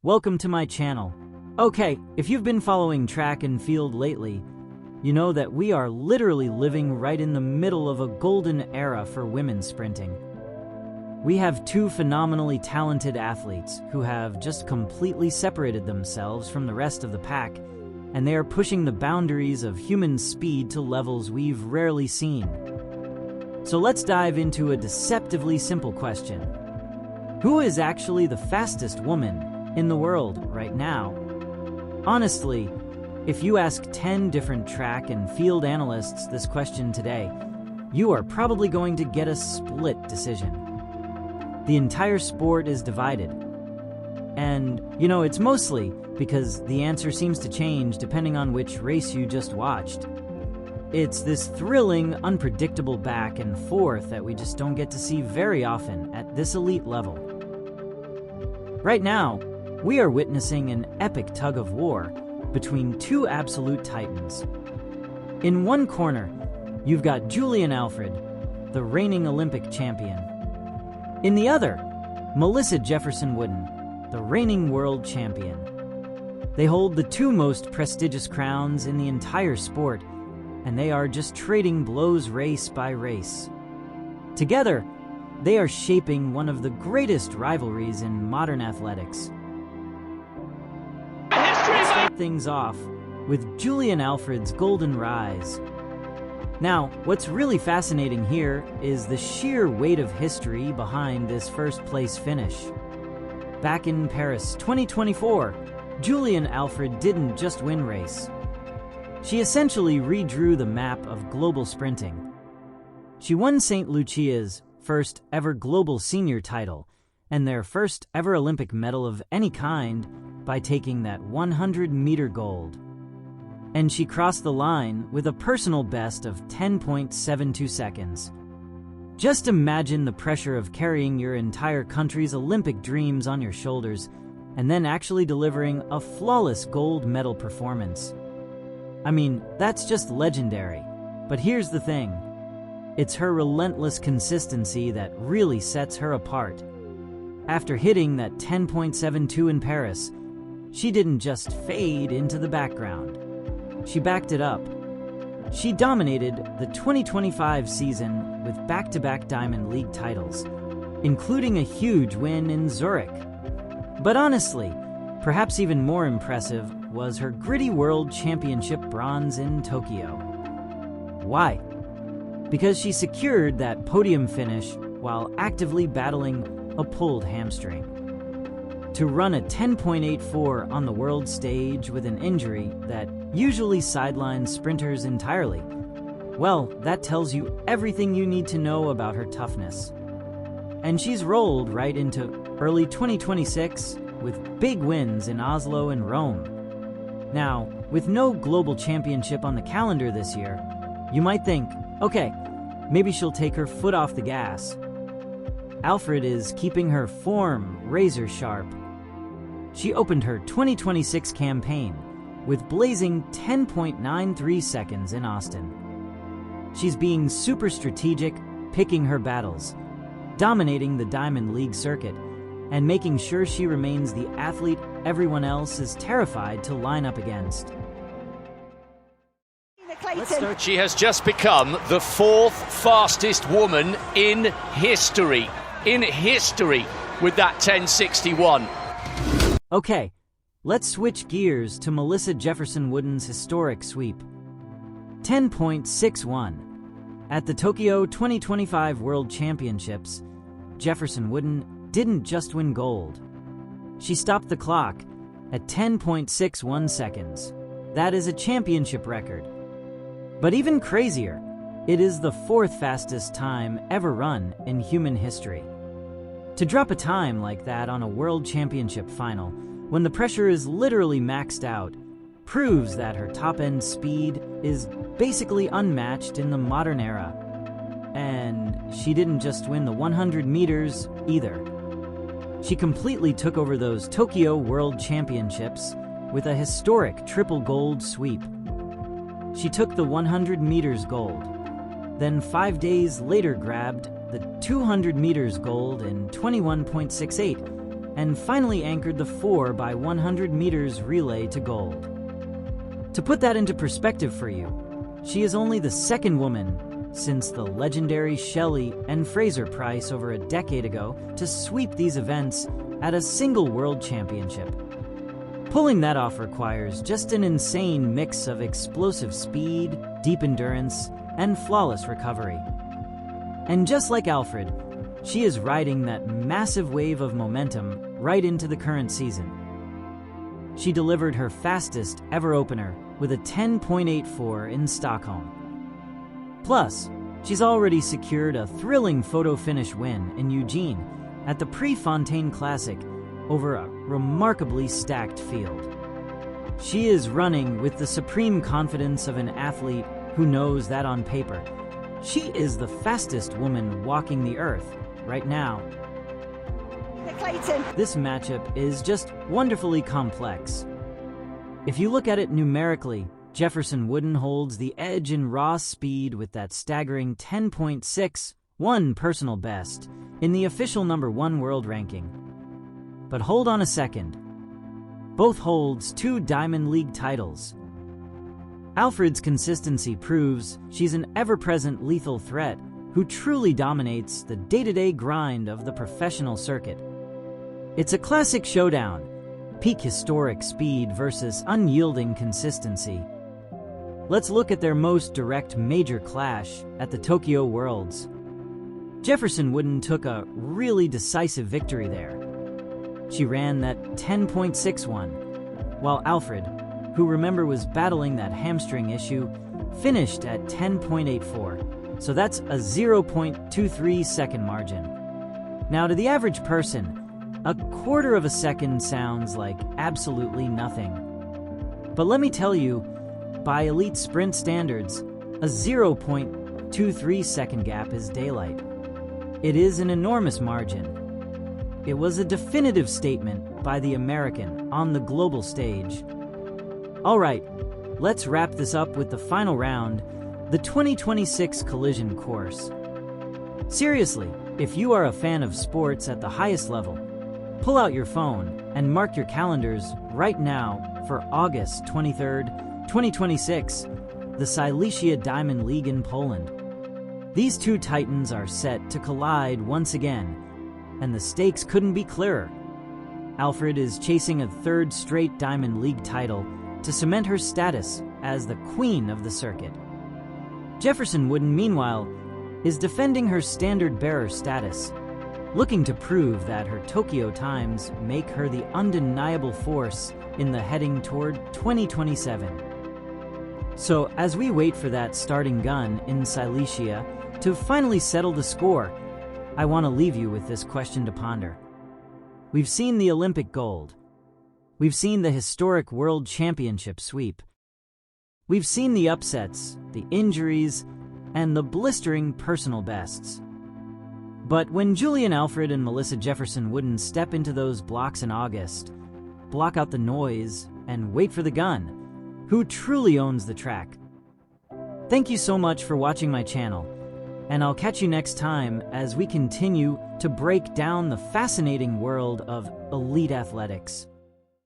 Welcome to my channel. Okay, if you've been following track and field lately, you know that we are literally living right in the middle of a golden era for women's sprinting. We have two phenomenally talented athletes who have just completely separated themselves from the rest of the pack, and they are pushing the boundaries of human speed to levels we've rarely seen. So let's dive into a deceptively simple question. Who is actually the fastest woman in the world right now? Honestly, if you ask 10 different track and field analysts this question today, you are probably going to get a split decision. The entire sport is divided. And, it's mostly because the answer seems to change depending on which race you just watched. It's this thrilling, unpredictable back and forth that we just don't get to see very often at this elite level. Right now, we are witnessing an epic tug of war between two absolute titans. In one corner, you've got Julien Alfred, the reigning Olympic champion. In the other, Melissa Jefferson-Wooden, the reigning world champion. They hold the two most prestigious crowns in the entire sport, and they are just trading blows race by race. Together, they are shaping one of the greatest rivalries in modern athletics. Let's start things off with Julien Alfred's golden rise. Now, what's really fascinating here is the sheer weight of history behind this first-place finish. Back in Paris 2024, Julien Alfred didn't just win race. She essentially redrew the map of global sprinting. She won Saint Lucia's first ever global senior title and their first ever Olympic medal of any kind by taking that 100-meter gold. And she crossed the line with a personal best of 10.72 seconds. Just imagine the pressure of carrying your entire country's Olympic dreams on your shoulders and then actually delivering a flawless gold medal performance. I mean, that's just legendary. But here's the thing. It's her relentless consistency that really sets her apart. After hitting that 10.72 in Paris, she didn't just fade into the background. She backed it up. She dominated the 2025 season with back-to-back Diamond League titles, including a huge win in Zurich. But honestly, perhaps even more impressive was her gritty World Championship bronze in Tokyo. Why? Because she secured that podium finish while actively battling a pulled hamstring. To run a 10.84 on the world stage with an injury that usually sidelines sprinters entirely, well, that tells you everything you need to know about her toughness. And she's rolled right into early 2026 with big wins in Oslo and Rome. Now, with no global championship on the calendar this year, you might think, okay, maybe she'll take her foot off the gas. Alfred is keeping her form razor sharp. She opened her 2026 campaign with blazing 10.93 seconds in Austin. She's being super strategic, picking her battles, dominating the Diamond League circuit, and making sure she remains the athlete everyone else is terrified to line up against. She has just become the fourth fastest woman in history with that 10.61. Okay, let's switch gears to Melissa Jefferson-Wooden's historic sweep. 10.61. At the Tokyo 2025 World Championships, Jefferson-Wooden didn't just win gold. She stopped the clock at 10.61 seconds. That is a championship record. But even crazier, it is the fourth fastest time ever run in human history. To drop a time like that on a World Championship final, when the pressure is literally maxed out, proves that her top-end speed is basically unmatched in the modern era. And she didn't just win the 100 meters either. She completely took over those Tokyo World Championships with a historic triple gold sweep. She took the 100 meters gold, then 5 days later grabbed the 200 meters gold in 21.68 and finally anchored the 4x100 meters relay to gold. To put that into perspective for you, she is only the second woman since the legendary Shelley and Fraser Price over a decade ago to sweep these events at a single world championship. Pulling that off requires just an insane mix of explosive speed, deep endurance, and flawless recovery. And just like Alfred, she is riding that massive wave of momentum right into the current season. She delivered her fastest ever opener with a 10.84 in Stockholm. Plus, she's already secured a thrilling photo finish win in Eugene at the Prefontaine Classic over a remarkably stacked field. She is running with the supreme confidence of an athlete who knows that on paper, she is the fastest woman walking the earth right now. This matchup is just wonderfully complex. If you look at it numerically, Jefferson-Wooden holds the edge in raw speed with that staggering 10.61 personal best in the official #1 world ranking. But hold on a second. Both holds 2 Diamond League titles. Alfred's consistency proves she's an ever-present lethal threat who truly dominates the day-to-day grind of the professional circuit. It's a classic showdown, peak historic speed versus unyielding consistency. Let's look at their most direct major clash at the Tokyo Worlds. Jefferson-Wooden took a really decisive victory there. She ran that 10.61, while Alfred, who remember was battling that hamstring issue, finished at 10.84. So that's a 0.23 second margin. Now, to the average person, a quarter of a second sounds like absolutely nothing. But let me tell you, by elite sprint standards, a 0.23 second gap is daylight. It is an enormous margin. It was a definitive statement by the American on the global stage. All right, let's wrap this up with the final round, the 2026 collision course. Seriously, if you are a fan of sports at the highest level, pull out your phone and mark your calendars right now for August 23rd, 2026, the Saint Lucia Diamond League in Poland. These two titans are set to collide once again, and the stakes couldn't be clearer. Alfred is chasing a 3rd straight Diamond League title to cement her status as the queen of the circuit. Jefferson-Wooden, meanwhile, is defending her standard-bearer status, looking to prove that her Tokyo times make her the undeniable force in the heading toward 2027. So as we wait for that starting gun in Saint Lucia to finally settle the score, I want to leave you with this question to ponder. We've seen the Olympic gold. We've seen the historic World Championship sweep. We've seen the upsets, the injuries, and the blistering personal bests. But when Julien Alfred and Melissa Jefferson-Wooden step into those blocks in August, block out the noise, and wait for the gun, who truly owns the track? Thank you so much for watching my channel, and I'll catch you next time as we continue to break down the fascinating world of elite athletics.